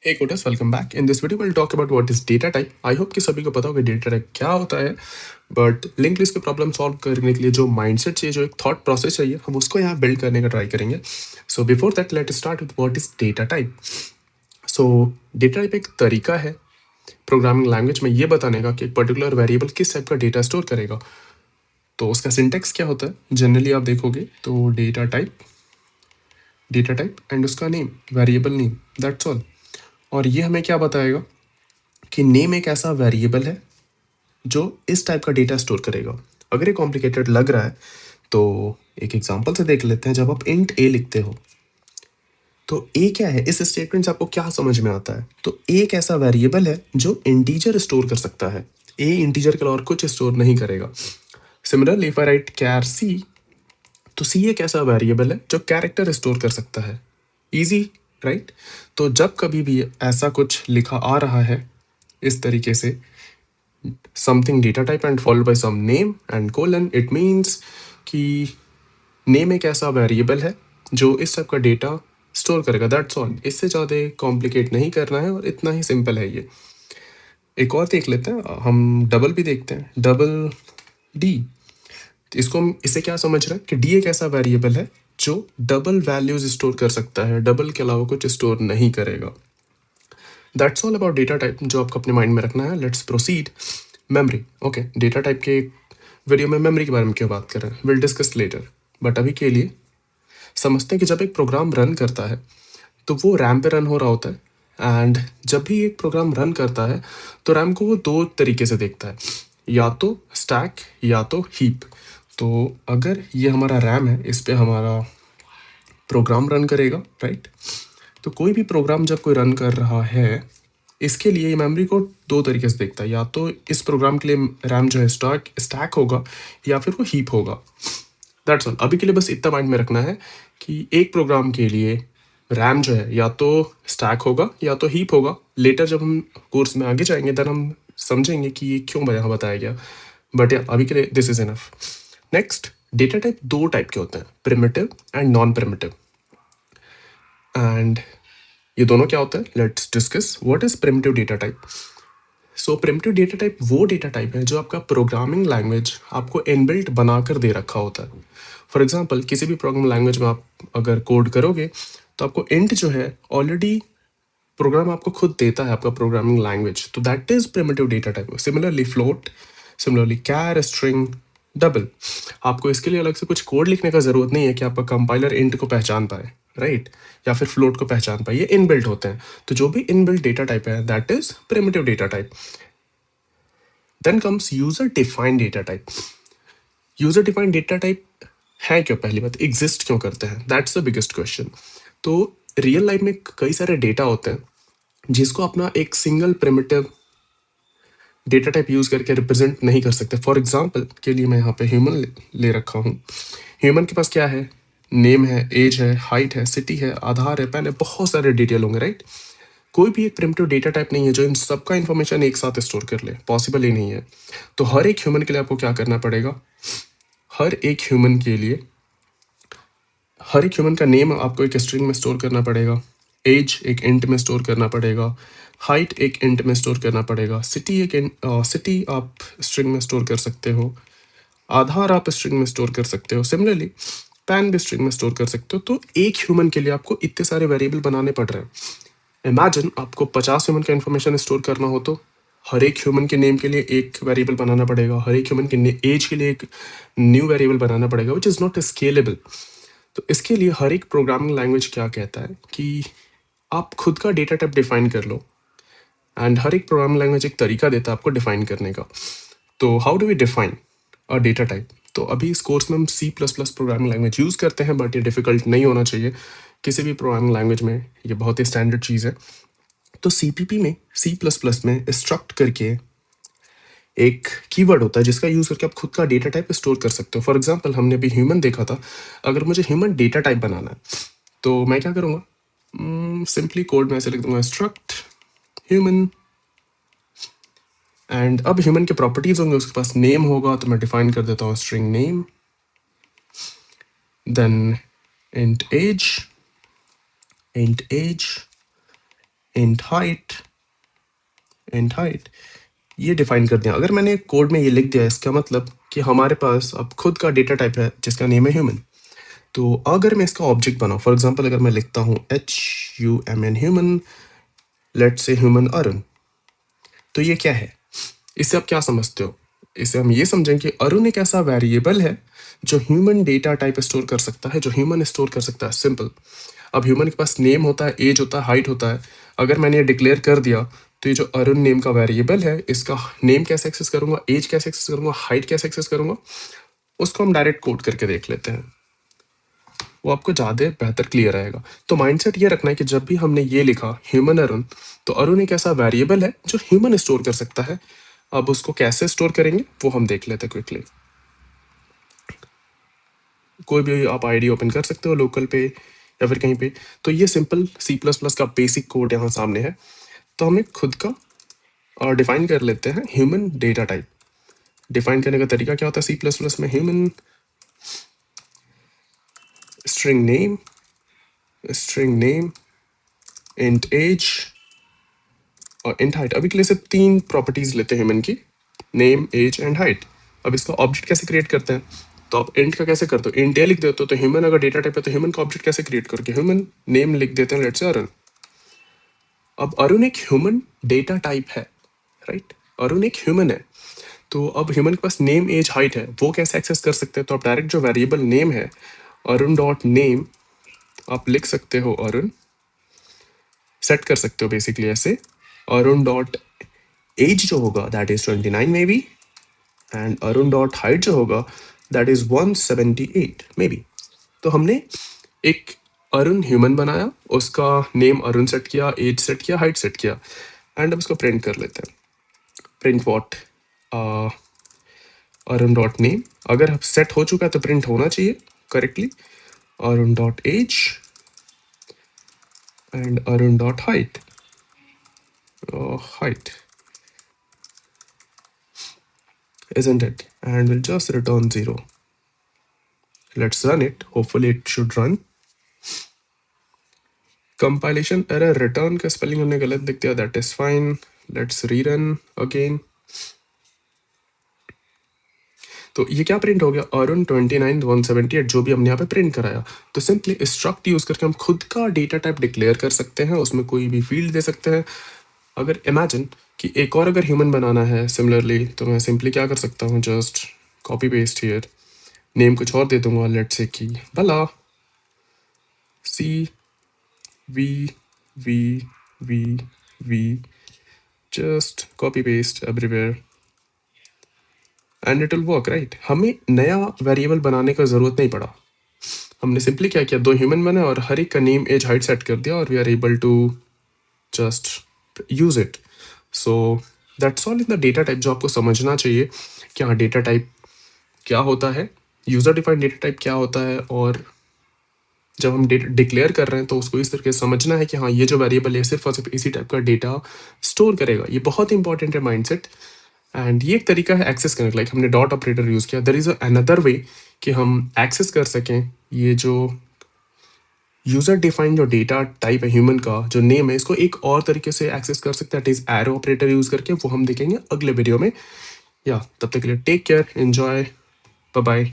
Hey coders, welcome back. In this video, we'll talk about what is data type. I hope कि सभी को पता होगा data type क्या होता है, बट लिंक लिस्ट के प्रॉब्लम सॉल्व करने के लिए जो माइंडसेट चाहिए, जो एक थॉट प्रोसेस चाहिए, हम उसको यहाँ बिल्ड करने का ट्राई करेंगे. So before that let start with what is data type. So data type एक तरीका है प्रोग्रामिंग लैंग्वेज में ये बताने का कि एक पर्टिकुलर वेरिएबल किस टाइप का डेटा स्टोर करेगा. तो उसका सिंटेक्स क्या होता है जनरली आप देखोगे तो डेटा टाइप एंड उसका name, variable name, that's all. और ये हमें क्या बताएगा कि नेम एक ऐसा वेरिएबल है जो इस टाइप का डेटा स्टोर करेगा. अगर ये कॉम्प्लिकेटेड लग रहा है तो एक एग्जांपल से देख लेते हैं. जब आप इंट ए लिखते हो तो ए क्या है, इस स्टेटमेंट से आपको क्या समझ में आता है. तो ए एक ऐसा वेरिएबल है जो इंटीजर स्टोर कर सकता है. ए इंटीजर के अलावा और कुछ स्टोर नहीं करेगा. सिमिलरली इफ आई राइट कैर सी, तो सी एक ऐसा वेरिएबल है जो कैरेक्टर स्टोर कर सकता है. Easy right. तो जब कभी भी ऐसा कुछ लिखा आ रहा है इस तरीके से something data type and followed by some name and colon, it means कि नेम एक ऐसा वेरिएबल है जो इस टाइप का डेटा स्टोर करेगा. That's all. इससे ज़्यादा कॉम्प्लिकेट नहीं करना है और इतना ही सिंपल है ये. एक और देख लेते हैं, हम डबल भी देखते हैं. डबल डी, इसको हम इससे क्या समझ रहे हैं कि डी एक ऐसा वेरिएबल है जो डबल वैल्यूज स्टोर कर सकता है, डबल के अलावा कुछ स्टोर नहीं करेगा. That's all about data type जो आपको अपने माइंड में रखना है. Let's proceed. Memory. Okay, data type के वीडियो में मेमोरी के बारे में क्यों बात कर रहे हैं, विल डिस्कस लेटर. बट अभी के लिए समझते हैं कि जब एक प्रोग्राम रन करता है तो वो रैम पे रन हो रहा होता है. एंड जब भी एक प्रोग्राम रन करता है तो रैम को वो दो तरीके से देखता है, या तो स्टैक या तो हीप. तो अगर ये हमारा रैम है, इस पे हमारा प्रोग्राम रन करेगा राइट. तो कोई भी प्रोग्राम जब कोई रन कर रहा है, इसके लिए मेमोरी को दो तरीके से देखता है. या तो इस प्रोग्राम के लिए रैम जो है स्टैक होगा या फिर वो हीप होगा. That's all. अभी के लिए बस इतना माइंड में रखना है कि एक प्रोग्राम के लिए रैम जो है या तो स्टैक होगा या तो हीप होगा. लेटर जब हम कोर्स में आगे जाएंगे देन हम समझेंगे कि ये क्यों यहाँ बताया गया. बट या अभी के लिए this is enough. Next, data type दो टाइप के होते हैं, primitive and non primitive. And ये दोनों क्या होता है, let's discuss what is primitive data type. So primitive data type वो डेटा टाइप है जो आपका प्रोग्रामिंग लैंग्वेज आपको इनबिल्ट बनाकर दे रखा होता है. फॉर एग्जांपल किसी भी प्रोग्रामिंग लैंग्वेज में आप अगर कोड करोगे तो आपको इंट जो है ऑलरेडी प्रोग्राम आपको खुद देता है, आपका प्रोग्रामिंग लैंग्वेज. तो that is primitive data type. Similarly float, similarly char, string, double. आपको इसके लिए अलग से कुछ कोड लिखने का जरूरत नहीं है कि आपका कंपाइलर इंट को पहचान पाए राइट, या फिर फ्लोट को पहचान पाए. ये इनबिल्ट होते हैं. तो जो भी इनबिल्ट डेटा टाइप है that is primitive data type. Then comes user defined data type. User defined data type है क्यों, पहली बात एग्जिस्ट क्यों करते हैं, दैट्स द बिगेस्ट क्वेश्चन. तो रियल लाइफ में कई सारे डेटा होते हैं जिसको अपना एक single primitive data type use करके रिप्रेजेंट नहीं कर सकते. फॉर एग्जाम्पल के लिए मैं यहाँ पे ह्यूमन ले रखा हूँ. ह्यूमन के पास क्या है, नेम है, एज है, हाइट है, सिटी है, आधार है, पैन है, बहुत सारे डिटेल होंगे राइट. कोई भी एक प्रिमिटिव डेटा टाइप नहीं है जो इन सबका इन्फॉर्मेशन एक साथ स्टोर कर ले, पॉसिबल ही नहीं है. तो हर एक ह्यूमन के लिए आपको क्या करना पड़ेगा, हर एक ह्यूमन के लिए हर एक ह्यूमन का नेम आपको एक स्ट्रिंग में स्टोर करना पड़ेगा, एज एक इंट में स्टोर करना पड़ेगा, हाइट एक इंट में स्टोर करना पड़ेगा, सिटी आप स्ट्रिंग में स्टोर कर सकते हो, आधार आप स्ट्रिंग में स्टोर कर सकते हो, सिमिलरली पैन भी स्ट्रिंग में स्टोर कर सकते हो. तो एक ह्यूमन के लिए आपको इतने सारे वेरिएबल बनाने पड़ रहे हैं. इमेजिन आपको 50 ह्यूमन का इन्फॉर्मेशन स्टोर करना हो तो हर एक ह्यूमन के नेम के लिए एक वेरिएबल बनाना पड़ेगा, हर एक ह्यूमन के एज के लिए एक न्यू वेरिएबल बनाना पड़ेगा, विच इज़ नॉट स्केलेबल. तो इसके लिए हर एक प्रोग्रामिंग लैंग्वेज क्या कहता है कि आप खुद का डेटा टाइप डिफाइन कर लो. एंड हर एक प्रोग्रामिंग लैंग्वेज एक तरीका देता है आपको डिफाइन करने का. तो how do we define a data type. तो अभी इस कोर्स में हम C++ प्रोग्रामिंग लैंग्वेज यूज़ करते हैं, बट ये डिफिकल्ट नहीं होना चाहिए. किसी भी प्रोग्रामिंग लैंग्वेज में ये बहुत ही स्टैंडर्ड चीज़ है. तो CPP में, C++ में स्ट्रक्ट करके एक कीवर्ड होता है जिसका यूज़ करके आप खुद का डेटा टाइप स्टोर कर सकते हो. फॉर एग्जांपल हमने अभी ह्यूमन देखा था. अगर मुझे ह्यूमन डेटा टाइप बनाना है तो मैं क्या करूँगा, सिंपली कोड में ऐसे लिख दूंगा स्ट्रक्ट ह्यूमन. एंड अब ह्यूमन के प्रॉपर्टीज होंगे, उसके पास नेम होगा तो मैं डिफाइन कर देता हूँ string name. Then int age, int age, int height ये डिफाइन कर दिया। अगर मैंने कोड में ये लिख दिया, इसका मतलब कि हमारे पास अब खुद का डेटा टाइप है जिसका नेम है ह्यूमन। तो अगर मैं इसका ऑब्जेक्ट बनाऊँ, फॉर एग्जांपल अगर मैं लिखता हूँ HUMN human, let's say human Arun, तो ये क्या है? इससे आप क्या समझते हो? इससे हम ये समझें कि अरुण एक ऐसा वेरिएबल है जो ह्यूमन डेटा टाइप स्टोर कर सकता है, जो ह्यूमन स्टोर कर सकता है। सिंपल। अब ह्यूमन के पास नेम होता है, एज होता है, हाइट होता है। अगर मैंने ये डिक्लेयर कर दिया तो ये जो अरुण नेम का वेरिएबल है, इसका नेम कैसे एक्सेस करूंगा, एज कैसे एक्सेस करूंगा, हाइट कैसे एक्सेस करूंगा, उसको हम डायरेक्ट कोड करके देख लेते हैं। वो आपको ज़्यादा बेहतर क्लियर आएगा। तो माइंडसेट ये रखना है कि जब भी हमने ये लिखा ह्यूमन अरुण, तो अरुण एक ऐसा वेरिएबल है जो ह्यूमन स्टोर कर सकता है। अब उसको कैसे स्टोर करेंगे वो हम देख लेते हैं क्विकली। कोई भी आप आईडी ओपन कर सकते हो लोकल पे या फिर कहीं पे। तो ये सिंपल C++ का बेसिक कोड यहाँ सामने है। तो हमें खुद का डिफाइन कर लेते हैं ह्यूमन डेटा टाइप। डिफाइन करने का तरीका क्या होता है C++ में? Human string name int age और इंट हाइट। अभी के लिए सिर्फ 3 प्रॉपर्टीज लेते हैं ह्यूमन की, नेम, एज एंड हाइट। अब इसका ऑब्जेक्ट कैसे क्रिएट करते हैं? तो आप इंट का कैसे करते हो? इंट ए लिख देते हो। तो ह्यूमन अगर डेटा टाइप है तो ह्यूमन का ऑब्जेक्ट कैसे क्रिएट करोगे? ह्यूमन नेम लिख देते हैं, लेट्स से अरुण। अब अरुण एक ह्यूमन डेटा टाइप है, राइट? अरुण एक ह्यूमन है। तो अब ह्यूमन के पास नेम, एज, हाइट है, वो कैसे एक्सेस कर सकते हैं? तो आप डायरेक्ट जो वेरिएबल नेम है अरुण डॉट नेम आप लिख सकते हो, अरुण सेट कर सकते हो बेसिकली ऐसे। अरुण डॉट एज जो होगा that is 29 may be, and Arun dot height जो होगा दैट इज 178 मे बी। तो हमने एक अरुण ह्यूमन बनाया, उसका नेम अरुण सेट किया, एज सेट किया, हाइट सेट किया, एंड अब इसको प्रिंट कर लेते हैं। Print what? Arun dot name अगर सेट हो चुका है तो प्रिंट होना चाहिए correctly, Arun dot age and Arun dot height. Isn't it? And we'll just return 0. Let's run it. Hopefully it should run. Compilation error, return का spelling हमने गलत लिख दिया, that is fine. Let's rerun again. तो ये क्या प्रिंट हो गया? अरुण 29 178 जो भी हमने यहाँ पे प्रिंट कराया। तो सिंपली स्ट्रक्ट यूज करके हम खुद का डेटा टाइप डिक्लेयर कर सकते हैं, उसमें कोई भी फील्ड दे सकते हैं। अगर इमेजिन कि एक और अगर ह्यूमन बनाना है सिमिलरली, तो मैं सिंपली क्या कर सकता हूँ, just copy paste here, name कुछ और दे दूंगा, लेट्स से कि भला CV just copy paste everywhere and it will work, right? हमें नया वेरिएबल बनाने का जरूरत नहीं पड़ा। हमने सिंपली क्या किया, 2 ह्यूमन बने और हर एक का नेम, एज, हाइट सेट कर दिया और we are able to just use it. So that's all in the data type जो आपको समझना चाहिए कि हाँ डेटा टाइप क्या होता है, यूजर डिफाइंड डेटा टाइप क्या होता है, और जब हम डेटा डिक्लेयर कर रहे हैं तो उसको इस तरीके से समझना है कि हाँ ये जो वेरिएबल है सिर्फ और सिर्फ इसी टाइप का डेटा स्टोर करेगा। ये बहुत इंपॉर्टेंट है माइंडसेट। एंड ये एक तरीका है एक्सेस करने का, लाइक हमने डॉट ऑपरेटर यूज़ किया। देयर इज़ अनदर वे कि हम एक्सेस कर सकें ये जो यूज़र डिफाइंड जो डेटा टाइप है ह्यूमन का, जो नेम है, इसको एक और तरीके से एक्सेस कर सकते हैं, that is arrow operator use करके। वो हम देखेंगे अगले वीडियो में। या तब तक के लिए take care, enjoy, bye bye.